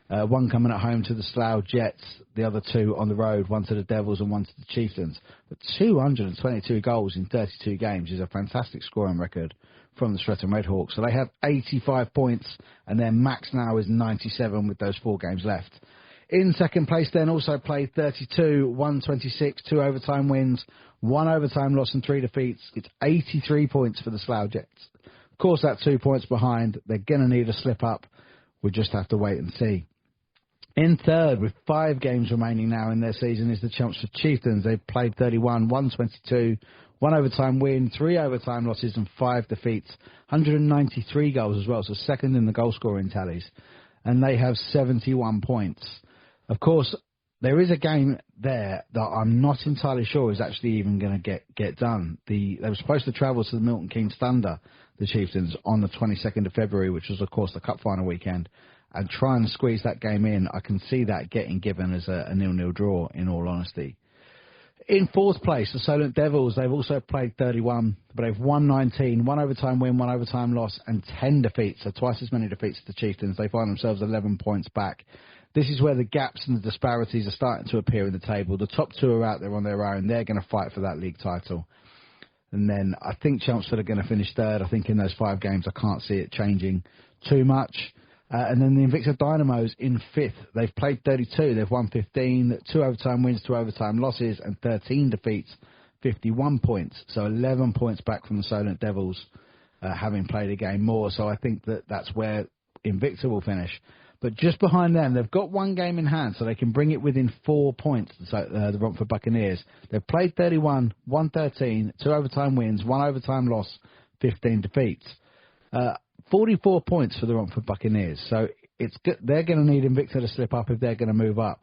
[SPEAKER 5] One coming at home to the Slough Jets, the other 2 on the road, 1 to the Devils and 1 to the Chieftains. But 222 goals in 32 games is a fantastic scoring record from the Streatham Redhawks. So they have 85 points, and their max now is 97 with those 4 games left. In second place then, also played 32, won 26, 2 overtime wins, 1 overtime loss and 3 defeats. It's 83 points for the Slough Jets. Of course, that's 2 points behind. They're going to need a slip-up. We'll just have to wait and see. In third, with 5 games remaining now in their season, is the Chelmsford Chieftains. They've played 31, won 22, 1 overtime win, 3 overtime losses and 5 defeats. 193 goals as well, so second in the goal-scoring tallies. And they have 71 points. Of course, there is a game there that I'm not entirely sure is actually even going to get done. They were supposed to travel to the Milton Keynes Thunder, the Chieftains, on the 22nd of February, which was, of course, the Cup final weekend, and try and squeeze that game in. I can see that getting given as a 0-0 draw, in all honesty. In fourth place, the Solent Devils, they've also played 31, but they've won 19, 1 overtime win, 1 overtime loss, and 10 defeats, so twice as many defeats as the Chieftains. They find themselves 11 points back. This is where the gaps and the disparities are starting to appear in the table. The top 2 are out there on their own. They're going to fight for that league title. And then I think Chelmsford are going to finish third. I think in those 5 games, I can't see it changing too much. And then the Invicta Dynamos in 5th. They've played 32. They've won 15, 2 overtime wins, 2 overtime losses, and 13 defeats, 51 points. So 11 points back from the Solent Devils, having played a game more. So I think that's where Invicta will finish. But just behind them, they've got 1 game in hand, so they can bring it within 4 points, the Romford Buccaneers. They've played 31, won 13, 2 overtime wins, 1 overtime loss, 15 defeats. 44 points for the Romford Buccaneers. So it's good. They're going to need Invicta to slip up if they're going to move up.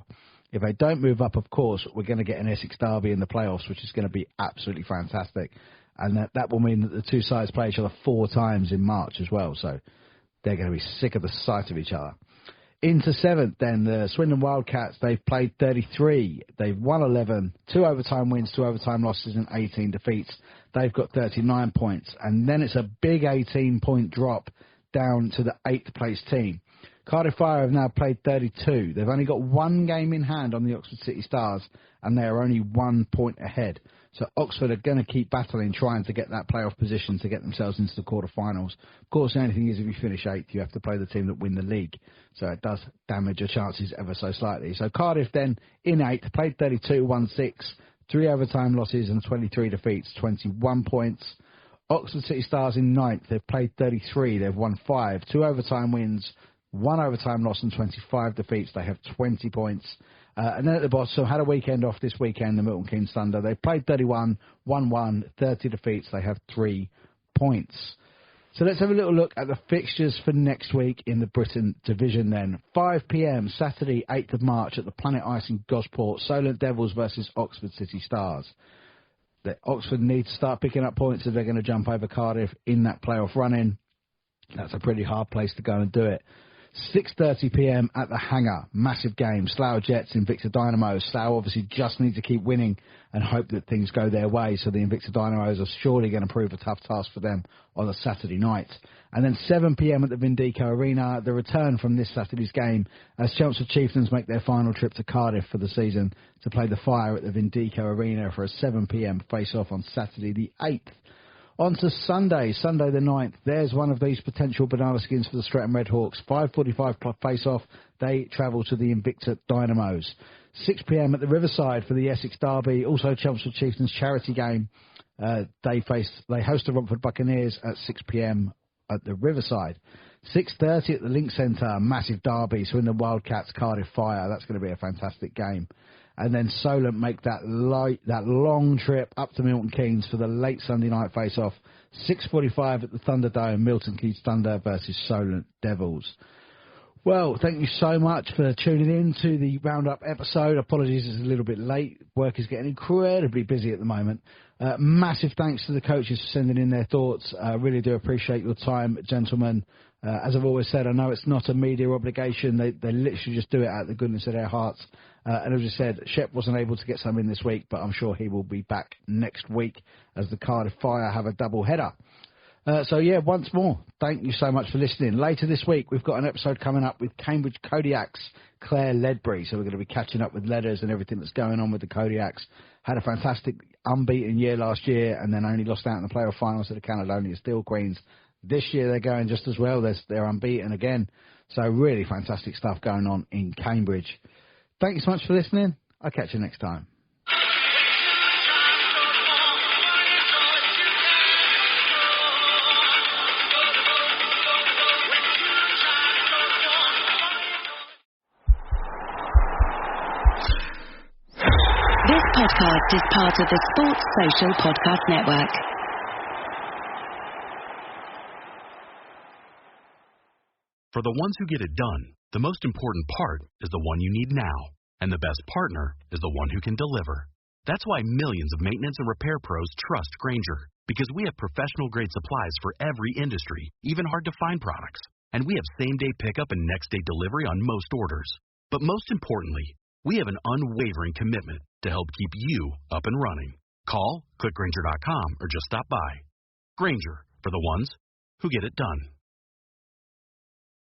[SPEAKER 5] If they don't move up, of course, we're going to get an Essex derby in the playoffs, which is going to be absolutely fantastic. And that will mean that the 2 sides play each other 4 times in March as well. So they're going to be sick of the sight of each other. Into 7th, then, the Swindon Wildcats. They've played 33. They've won 11, 2 overtime wins, 2 overtime losses, and 18 defeats. They've got 39 points. And then it's a big 18-point drop down to the 8th place team. Cardiff Fire have now played 32. They've only got one game in hand on the Oxford City Stars, and they are only 1 point ahead. So Oxford are going to keep battling, trying to get that playoff position to get themselves into the quarterfinals. Of course, the only thing is if you finish 8th, you have to play the team that win the league. So it does damage your chances ever so slightly. So Cardiff then in 8th, played 32, won 6, 3 overtime losses and 23 defeats, 21 points. Oxford City Stars in 9th, they've played 33, they've won 5, 2 overtime wins, 1 overtime loss and 25 defeats. They have 20 points. And then at the bottom, had a weekend off this weekend, the Milton Keynes Thunder. They played 31, won 1, 30 defeats. They have 3 points. So let's have a little look at the fixtures for next week in the Britton Division then. 5 p.m, Saturday, 8th of March at the Planet Ice in Gosport. Solent Devils versus Oxford City Stars. Oxford need to start picking up points if they're going to jump over Cardiff in that playoff run-in. That's a pretty hard place to go and do it. 6:30 p.m. at the Hangar. Massive game. Slough Jets, Invicta Dynamo. Slough obviously just need to keep winning and hope that things go their way. So the Invicta Dynamos are surely going to prove a tough task for them on a Saturday night. And then 7 p.m. at the Vindico Arena. The return from this Saturday's game as Chelmsford Chieftains make their final trip to Cardiff for the season to play the Fire at the Vindico Arena for a 7 p.m. face-off on Saturday the 8th. On to Sunday the 9th. There's one of these potential banana skins for the Streatham Redhawks. 5:45 club face-off. They travel to the Invicta Dynamos. 6 p.m. at the Riverside for the Essex Derby. Also Chelmsford Chieftains charity game. They host the Romford Buccaneers at 6 p.m. at the Riverside. 6:30 at the Link Centre. Massive derby. So in the Wildcats Cardiff Fire. That's going to be a fantastic game. And then Solent make that long trip up to Milton Keynes for the late Sunday night face-off. 6:45 at the Thunderdome, Milton Keynes Thunder versus Solent Devils. Well, thank you so much for tuning in to the Roundup episode. Apologies, it's a little bit late. Work is getting incredibly busy at the moment. Massive thanks to the coaches for sending in their thoughts. I really do appreciate your time, gentlemen. As I've always said, I know it's not a media obligation. They literally just do it out of the goodness of their hearts. And as I said, Shep wasn't able to get some in this week, but I'm sure he will be back next week as the Cardiff Fire have a double header. Once more, thank you so much for listening. Later this week, we've got an episode coming up with Cambridge Kodiaks, Claire Ledbury. So we're going to be catching up with letters and everything that's going on with the Kodiaks. Had a fantastic unbeaten year last year and then only lost out in the playoff finals to the Caledonia Steel Queens. This year they're going just as well. They're unbeaten again. So really fantastic stuff going on in Cambridge. Thank you so much for listening. I'll catch you next time.
[SPEAKER 13] This podcast is part of the Sports Social Podcast Network.
[SPEAKER 14] For the ones who get it done, the most important part is the one you need now. And the best partner is the one who can deliver. That's why millions of maintenance and repair pros trust Grainger. Because we have professional-grade supplies for every industry, even hard-to-find products. And we have same-day pickup and next-day delivery on most orders. But most importantly, we have an unwavering commitment to help keep you up and running. Call, click Grainger.com, or just stop by. Grainger, for the ones who get it done.